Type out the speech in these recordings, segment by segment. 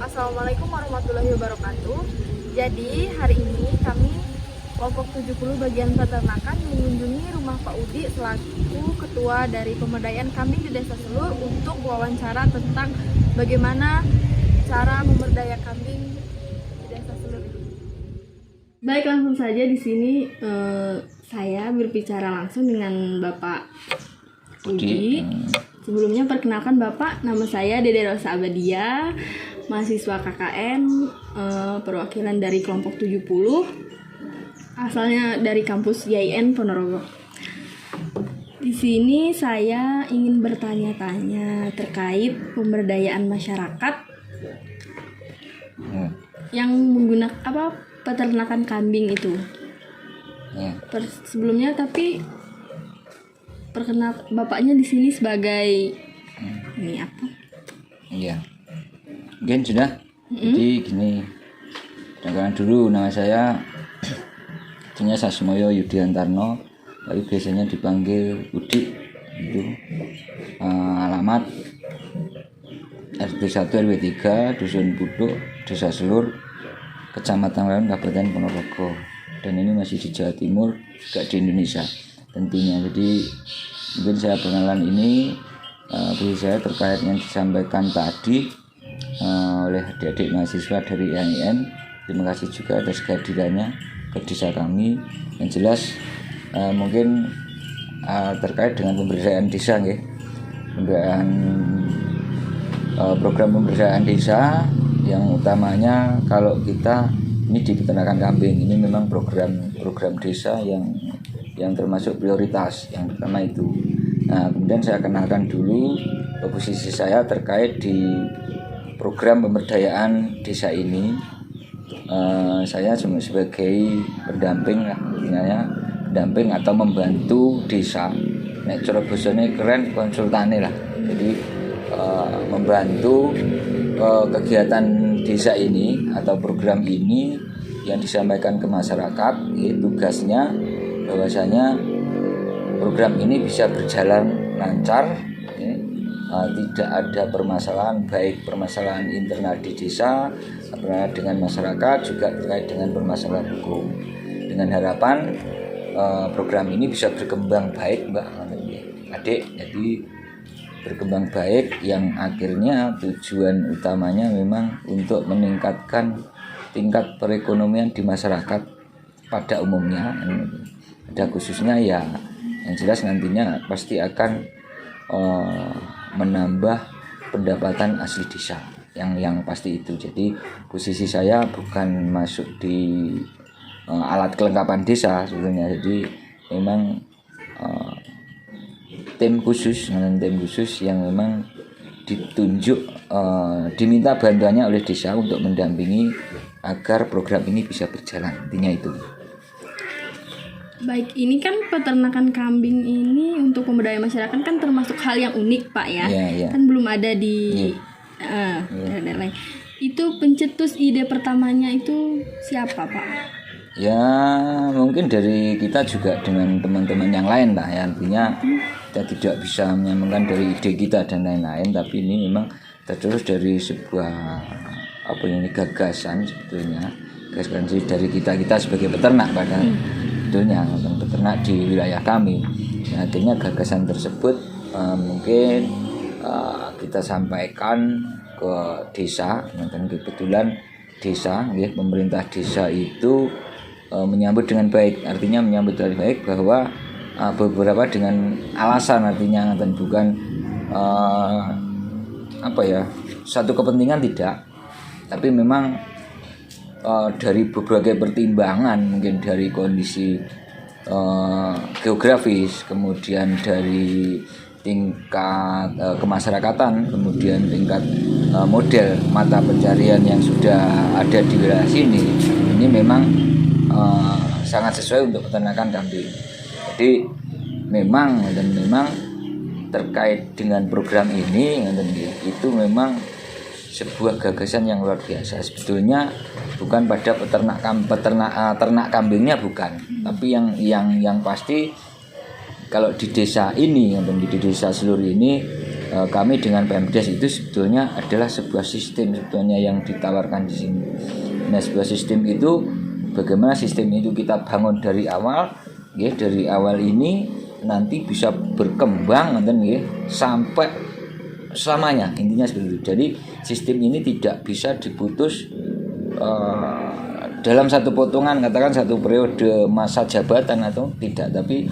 Assalamualaikum warahmatullahi wabarakatuh. Jadi hari ini kami kelompok 70 bagian peternakan mengunjungi rumah Pak Udi selaku ketua dari pemberdayaan kambing di Desa Selur untuk wawancara tentang bagaimana cara memberdaya kambing di Desa Selur. Baik, langsung saja di sini saya berbicara langsung dengan Bapak Udi. Sebelumnya perkenalkan Bapak, nama saya Dede Rosa Abadia, mahasiswa KKN, perwakilan dari kelompok 70, asalnya dari kampus YIN Ponorogo. Di sini saya ingin bertanya-tanya terkait pemberdayaan masyarakat yang menggunakan peternakan kambing itu. Sebelumnya tapi perkenal bapaknya di sini sebagai ini apa? Iya, mungkin sudah. Jadi gini, perkenalkan dulu, nama saya Sasmoyo Yudiantarno, tapi biasanya dipanggil Udi. Itu alamat RT 1 RW 3 Dusun Buduk, Desa Selur, Kecamatan Lawen, Kabupaten Ponorogo. Dan ini masih di Jawa Timur, gak di Indonesia tentunya. Jadi mungkin saya perkenalan ini posisi saya terkait yang disampaikan tadi oleh adik-adik mahasiswa dari IAIN. Terima kasih juga atas kehadirannya ke desa kami. Yang jelas mungkin terkait dengan pemberdayaan desa, program pemberdayaan desa yang utamanya kalau kita ini di peternakan kambing ini memang program desa yang termasuk prioritas yang pertama itu. Nah, kemudian saya kenalkan dulu posisi saya terkait di program pemberdayaan desa ini. Saya sebagai pendamping pendamping atau membantu desa. Nek cara basane keren konsultane lah. Jadi membantu kegiatan desa ini atau program ini yang disampaikan ke masyarakat. Tugasnya bahwasanya program ini bisa berjalan lancar, tidak ada permasalahan, baik permasalahan internal di desa dengan masyarakat, juga terkait dengan permasalahan hukum. Dengan harapan program ini bisa berkembang baik, Mbak Adik, jadi berkembang baik yang akhirnya tujuan utamanya memang untuk meningkatkan tingkat perekonomian di masyarakat pada umumnya. Ada khususnya ya yang jelas nantinya pasti akan menambah pendapatan asli desa yang pasti itu. Jadi posisi saya bukan masuk di alat kelengkapan desa sebetulnya. Jadi memang tim khusus yang memang ditunjuk diminta bantuannya oleh desa untuk mendampingi agar program ini bisa berjalan, intinya itu. Baik, ini kan peternakan kambing ini untuk pemberdayaan masyarakat kan termasuk hal yang unik, Pak ya. Kan belum ada di daerah lain. Itu pencetus ide pertamanya itu siapa, Pak? Ya mungkin dari kita juga dengan teman-teman yang lain lah ya. Artinya kita tidak bisa menyamakan dari ide kita dan lain-lain, tapi ini memang terus dari sebuah gagasan sebetulnya. Gagasan dari kita sebagai peternak pada sebetulnya peternak di wilayah kami. Nah, akhirnya gagasan tersebut mungkin kita sampaikan ke desa. Dan kebetulan desa, pemerintah desa itu menyambut dengan baik. Artinya menyambut dengan baik bahwa beberapa dengan alasan, artinya dan bukan satu kepentingan tidak, tapi memang dari berbagai pertimbangan, mungkin dari kondisi geografis, kemudian dari tingkat kemasyarakatan, kemudian tingkat model mata pencarian yang sudah ada di wilayah sini, ini memang sangat sesuai untuk peternakan kambing. Jadi memang terkait dengan program ini itu memang sebuah gagasan yang luar biasa. Sebetulnya bukan pada ternak kambingnya bukan, tapi yang pasti kalau di desa ini, di desa Selur ini kami dengan Pemdes itu sebetulnya adalah sebuah sistem sebetulnya yang ditawarkan di sini. Nah, sebuah sistem itu bagaimana sistem itu kita bangun dari awal, ya, dari awal ini nanti bisa berkembang ya, sampai selamanya, intinya seperti itu. Jadi sistem ini tidak bisa diputus dalam satu potongan, katakan satu periode masa jabatan atau tidak, tapi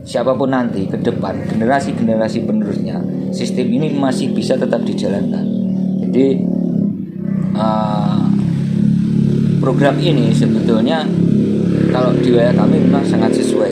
siapapun nanti ke depan, generasi-generasi penerusnya, sistem ini masih bisa tetap dijalankan. Jadi program ini sebetulnya kalau di wilayah kami memang sangat sesuai,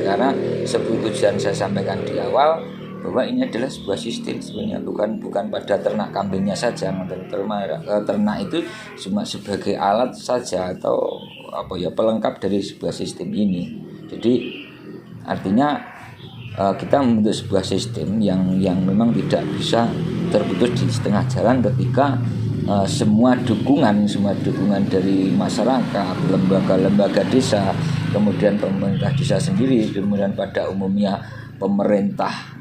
karena seperti tujuan saya sampaikan di awal bahwa ini adalah sebuah sistem sebenarnya, bukan pada ternak kambingnya saja. Ternak itu cuma sebagai alat saja atau pelengkap dari sebuah sistem ini. Jadi artinya kita membentuk sebuah sistem yang memang tidak bisa terputus di setengah jalan ketika semua dukungan dari masyarakat, lembaga-lembaga desa, kemudian pemerintah desa sendiri, kemudian pada umumnya pemerintah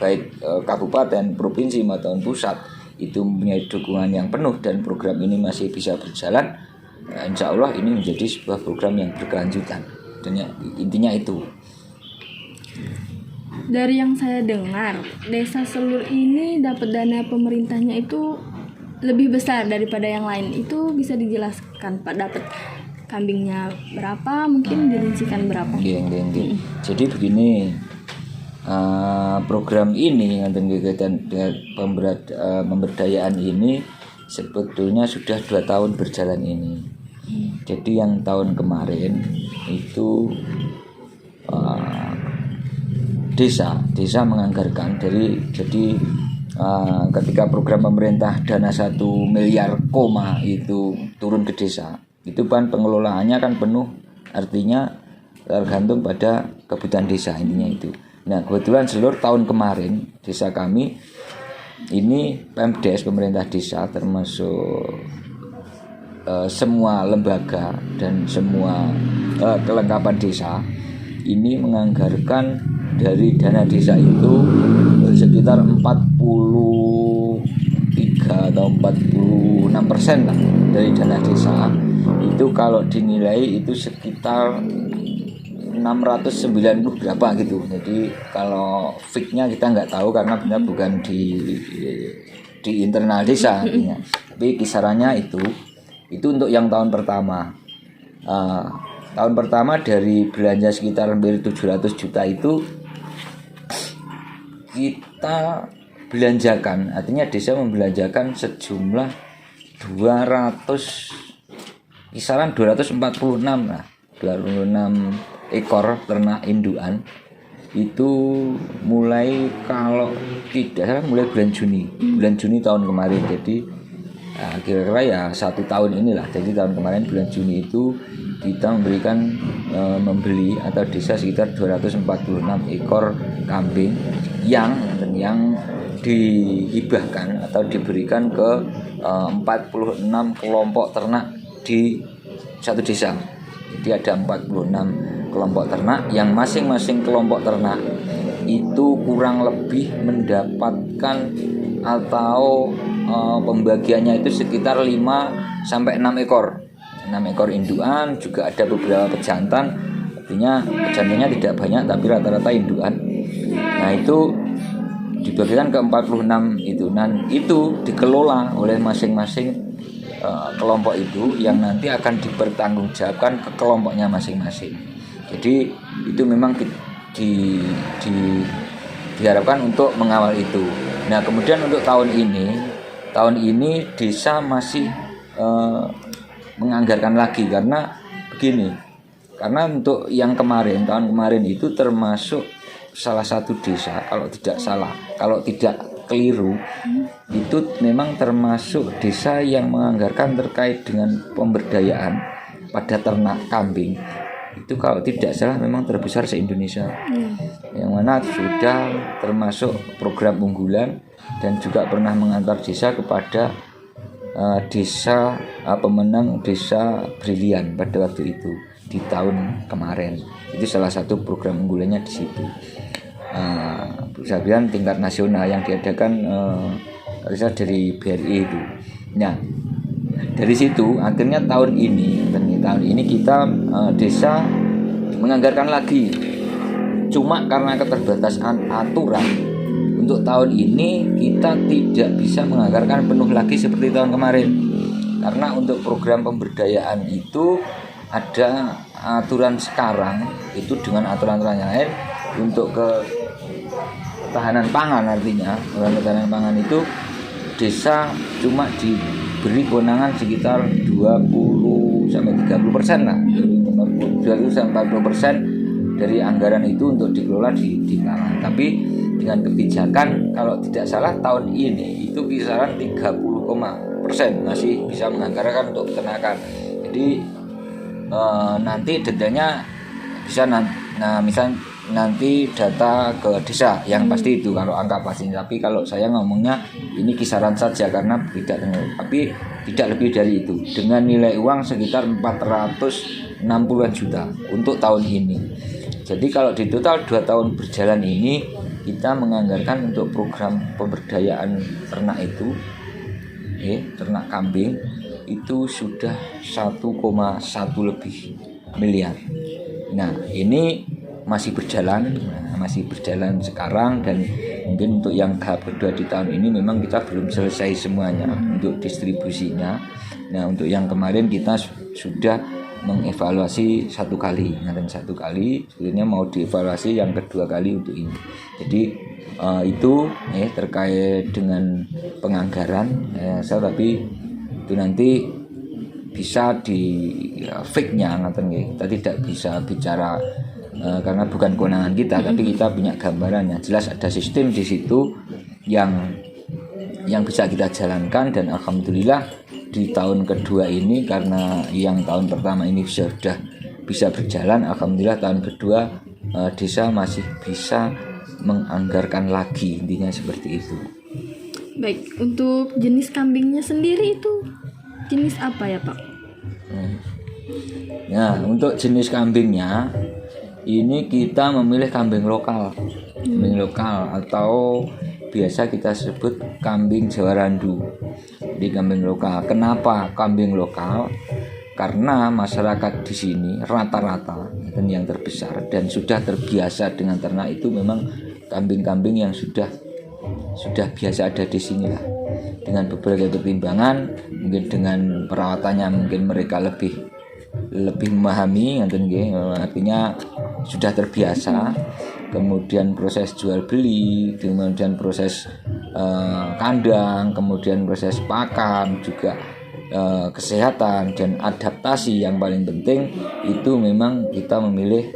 baik kabupaten, provinsi maupun pusat itu mempunyai dukungan yang penuh dan program ini masih bisa berjalan. Insya Allah ini menjadi sebuah program yang berkelanjutan. Dan intinya itu. Dari yang saya dengar, Desa Selur ini dapat dana pemerintahnya itu lebih besar daripada yang lain. Itu bisa dijelaskan Pak, dapat kambingnya berapa, mungkin dirincikan berapa? Jadi begini, program ini dengan kegiatan pemberdayaan ini sebetulnya sudah 2 tahun berjalan ini. Jadi yang tahun kemarin itu desa menganggarkan ketika program pemerintah dana 1 miliar itu turun ke desa, itu kan pengelolaannya kan penuh, artinya tergantung pada kebutuhan desa, intinya itu. Nah, kebetulan seluruh tahun kemarin desa kami ini Pemdes, pemerintah desa, termasuk semua lembaga dan semua kelengkapan desa ini menganggarkan dari dana desa itu sekitar 43 atau 46% lah dari dana desa itu, kalau dinilai itu sekitar 690 berapa gitu. Jadi kalau fix-nya kita nggak tahu karena benar bukan di internal desa artinya. Tapi kisarannya itu untuk yang tahun pertama. Tahun pertama dari belanja sekitar hampir 700 juta itu kita belanjakan, artinya desa membelanjakan sejumlah 246 lah, 26 ekor ternak indukan itu mulai, kalau tidak salah mulai bulan Juni tahun kemarin. Jadi kira-kira ya 1 tahun inilah. Jadi tahun kemarin bulan Juni itu kita membeli atau desa sekitar 246 ekor kambing yang dihibahkan atau diberikan ke 46 kelompok ternak di satu desa. Jadi ada 46 kelompok ternak yang masing-masing kelompok ternak itu kurang lebih mendapatkan atau pembagiannya itu sekitar 5 sampai 6 ekor. 6 ekor indukan, juga ada beberapa pejantan. Artinya pejantannya tidak banyak tapi rata-rata indukan. Nah, itu dibagikan ke 46 itu. Dan itu dikelola oleh masing-masing kelompok itu yang nanti akan dipertanggungjawabkan ke kelompoknya masing-masing. Jadi itu memang diharapkan untuk mengawal itu. Nah, kemudian untuk tahun ini desa masih menganggarkan lagi, karena begini, karena untuk yang tahun kemarin itu termasuk salah satu desa, kalau tidak keliru, itu memang termasuk desa yang menganggarkan terkait dengan pemberdayaan pada ternak kambing. Itu kalau tidak salah memang terbesar se-Indonesia. Yang mana sudah termasuk program unggulan dan juga pernah mengantar desa kepada desa pemenang desa Brilian pada waktu itu di tahun kemarin. Itu salah satu program unggulannya di situ. Perusahaan tingkat nasional yang diadakan dari BRI itu. Nah, dari situ akhirnya tahun ini kita desa menganggarkan lagi. Cuma karena keterbatasan aturan untuk tahun ini kita tidak bisa menganggarkan penuh lagi seperti tahun kemarin. Karena untuk program pemberdayaan itu ada aturan sekarang itu dengan aturan-aturan yang lain untuk ketahanan pangan, artinya ketahanan pangan itu desa cuma diberi kewenangan sekitar 20-30% lah, 20-40% dari anggaran itu untuk dikelola di pangan. Tapi dengan kebijakan kalau tidak salah tahun ini itu kisaran 30% masih bisa menganggarkan untuk peternakan. Jadi nanti detailnya bisa misal nanti data ke desa yang pasti itu kalau angka pasti. Tapi kalau saya ngomongnya ini kisaran saja karena tapi tidak lebih dari itu dengan nilai uang sekitar 460-an juta untuk tahun ini. Jadi kalau di total 2 tahun berjalan ini kita menganggarkan untuk program pemberdayaan ternak itu ternak kambing itu sudah 1,1 lebih miliar. Nah, ini masih berjalan sekarang, dan mungkin untuk yang tahap kedua di tahun ini memang kita belum selesai semuanya untuk distribusinya. Nah, untuk yang kemarin kita sudah mengevaluasi satu kali, sebenarnya mau dievaluasi yang kedua kali untuk ini. Jadi itu terkait dengan penganggaran tapi itu nanti bisa di fake-nya kita tidak bisa bicara karena bukan kewenangan kita, tapi kita punya gambarannya. Jelas ada sistem di situ yang bisa kita jalankan, dan alhamdulillah di tahun kedua ini karena yang tahun pertama ini sudah bisa berjalan, alhamdulillah tahun kedua desa masih bisa menganggarkan lagi, intinya seperti itu. Baik, untuk jenis kambingnya sendiri itu jenis apa ya Pak? Nah, untuk jenis kambingnya ini kita memilih kambing lokal atau biasa kita sebut kambing Jawa Randu. Di kambing lokal. Kenapa kambing lokal? Karena masyarakat di sini rata-rata dan yang terbesar dan sudah terbiasa dengan ternak itu memang kambing-kambing yang sudah biasa ada di sini lah. Dengan beberapa pertimbangan, mungkin dengan perawatannya mungkin mereka lebih memahami, artinya sudah terbiasa. Kemudian proses jual beli, kemudian proses kandang, kemudian proses pakan, juga kesehatan dan adaptasi yang paling penting itu memang kita memilih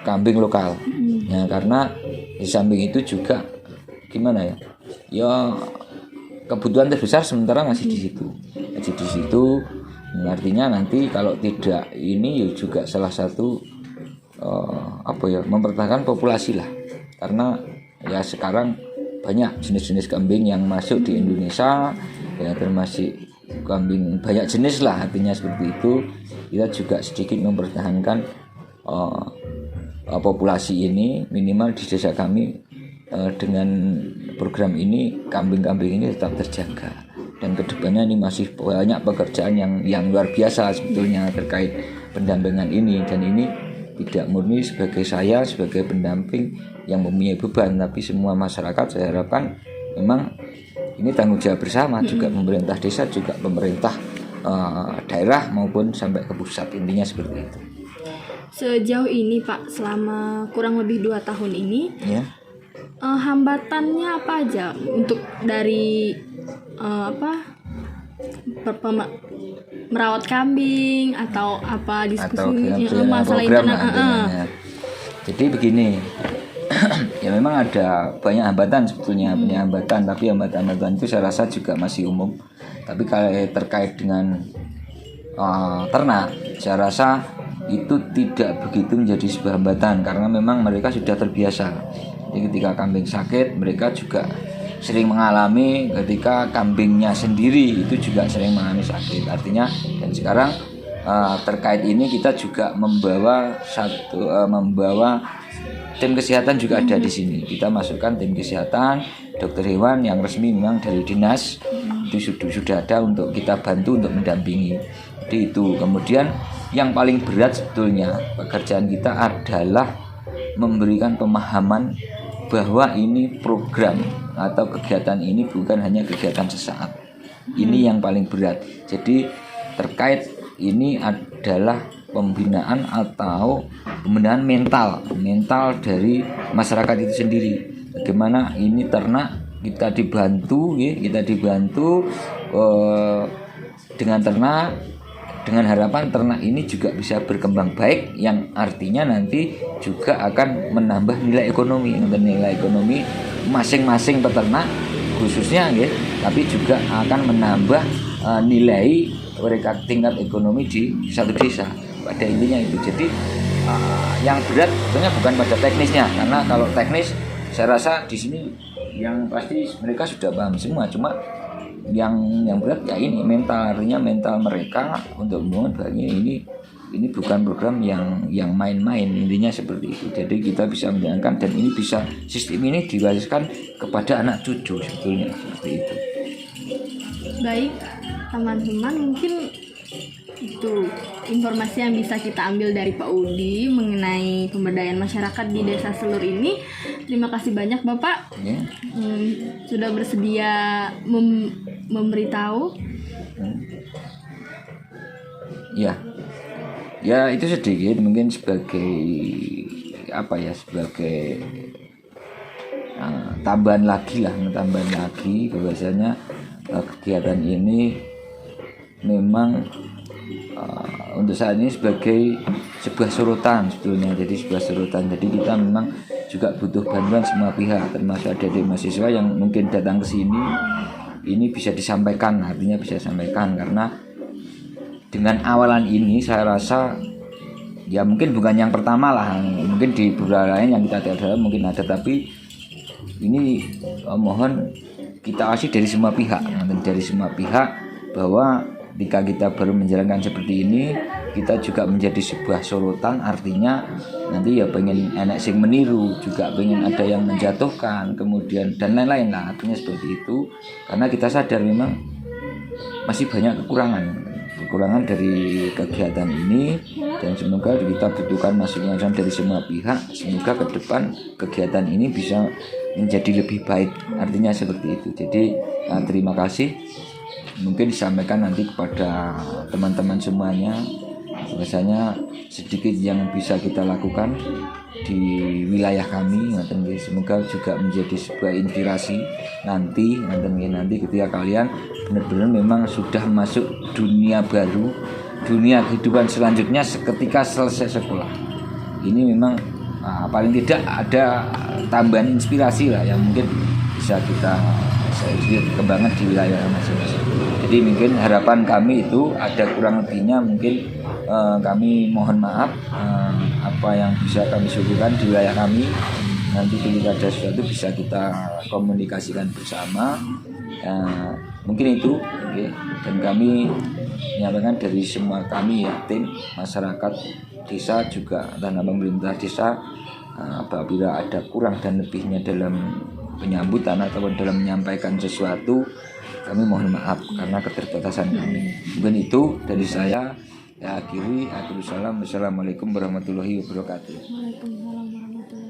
kambing lokal. Ya, karena di samping itu juga gimana ya? Ya kebutuhan terbesar sementara masih di situ. Artinya nanti kalau tidak ini ya juga salah satu mempertahankan populasi lah, karena ya sekarang banyak jenis-jenis kambing yang masuk di Indonesia ya, termasuk kambing banyak jenis lah, artinya seperti itu. Kita juga sedikit mempertahankan populasi ini minimal di desa kami. Dengan program ini kambing-kambing ini tetap terjaga, dan kedepannya ini masih banyak pekerjaan yang luar biasa sebetulnya terkait pendampingan ini. Dan ini tidak murni sebagai saya sebagai pendamping yang mempunyai beban, tapi semua masyarakat saya harapkan memang ini tanggung jawab bersama, juga pemerintah desa, juga pemerintah daerah maupun sampai ke pusat, intinya seperti itu. Sejauh ini Pak, selama kurang lebih 2 tahun ini ya, hambatannya apa aja untuk dari merawat kambing atau apa diskusi masalah internet? Jadi begini, ya memang ada banyak hambatan sebetulnya, tapi hambatan itu saya rasa juga masih umum. Tapi kalau terkait dengan ternak, saya rasa itu tidak begitu menjadi sebuah hambatan karena memang mereka sudah terbiasa. Jadi ketika kambing sakit, mereka juga sering mengalami, ketika kambingnya sendiri itu juga sering mengalami sakit. Artinya, dan sekarang terkait ini kita juga membawa tim kesehatan juga ada di sini. Kita masukkan tim kesehatan, dokter hewan yang resmi memang dari dinas itu sudah ada untuk kita bantu untuk mendampingi. Jadi itu. Kemudian yang paling berat sebetulnya pekerjaan kita adalah memberikan pemahaman bahwa ini program atau kegiatan ini bukan hanya kegiatan sesaat. Ini yang paling berat. Jadi terkait ini adalah pembinaan atau pembinaan mental dari masyarakat itu sendiri. Bagaimana ini ternak kita dibantu dengan ternak, dengan harapan ternak ini juga bisa berkembang baik, yang artinya nanti juga akan menambah nilai ekonomi masing-masing peternak khususnya, tapi juga akan menambah nilai mereka tingkat ekonomi di satu desa. Pada intinya itu. Jadi yang berat sebenarnya bukan pada teknisnya, karena kalau teknis saya rasa di sini yang pasti mereka sudah paham semua. Cuma yang berat ya ini mental, artinya mental mereka untuk membangun bahwa ini bukan program yang main-main, intinya seperti itu. Jadi kita bisa menjalankan dan ini bisa, sistem ini diwariskan kepada anak cucu sebetulnya seperti itu. Baik teman-teman, mungkin itu informasi yang bisa kita ambil dari Pak Udi mengenai pemberdayaan masyarakat di Desa Selur ini. Terima kasih banyak Bapak sudah bersedia memberitahu. Ya itu sedikit mungkin sebagai tambahan lagi bahwasanya kegiatan ini memang untuk saat ini sebagai sebuah sorotan sebetulnya. Jadi kita memang juga butuh bantuan semua pihak, termasuk adik-adik mahasiswa yang mungkin datang ke sini. Ini bisa disampaikan, artinya bisa disampaikan, karena dengan awalan ini saya rasa ya mungkin bukan yang pertama lah, mungkin di beberapa lain yang kita tidak ada mungkin ada, tapi ini mohon kita awasi dari semua pihak, bahwa ketika kita baru menjalankan seperti ini, kita juga menjadi sebuah sorotan, artinya nanti ya pengen enak sing meniru, juga pengen ada yang menjatuhkan, kemudian dan lain-lain lah, artinya seperti itu. Karena kita sadar memang masih banyak kekurangan dari kegiatan ini, dan semoga kita butuhkan masukan dari semua pihak. Semoga ke depan kegiatan ini bisa menjadi lebih baik, artinya seperti itu. Jadi terima kasih. Mungkin disampaikan nanti kepada teman-teman semuanya, biasanya sedikit yang bisa kita lakukan di wilayah kami. Semoga juga menjadi sebuah inspirasi nanti ketika kalian benar-benar memang sudah masuk dunia baru, dunia kehidupan selanjutnya ketika selesai sekolah. Ini memang paling tidak ada tambahan inspirasi lah yang mungkin bisa kita kembangkan di wilayah masing-masing. Jadi mungkin harapan kami itu ada kurang lebihnya, mungkin kami mohon maaf apa yang bisa kami syukurkan di wilayah kami. Nanti ketika ada sesuatu bisa kita komunikasikan bersama. Mungkin itu, dan kami menyampaikan dari semua kami ya, tim masyarakat desa juga dan pemerintah desa, apabila ada kurang dan lebihnya dalam penyambutan ataupun dalam menyampaikan sesuatu, kami mohon maaf karena keterbatasan kami. Mungkin itu dari saya. Ya akhiri, assalamualaikum warahmatullahi wabarakatuh. Waalaikumsalam warahmatullahi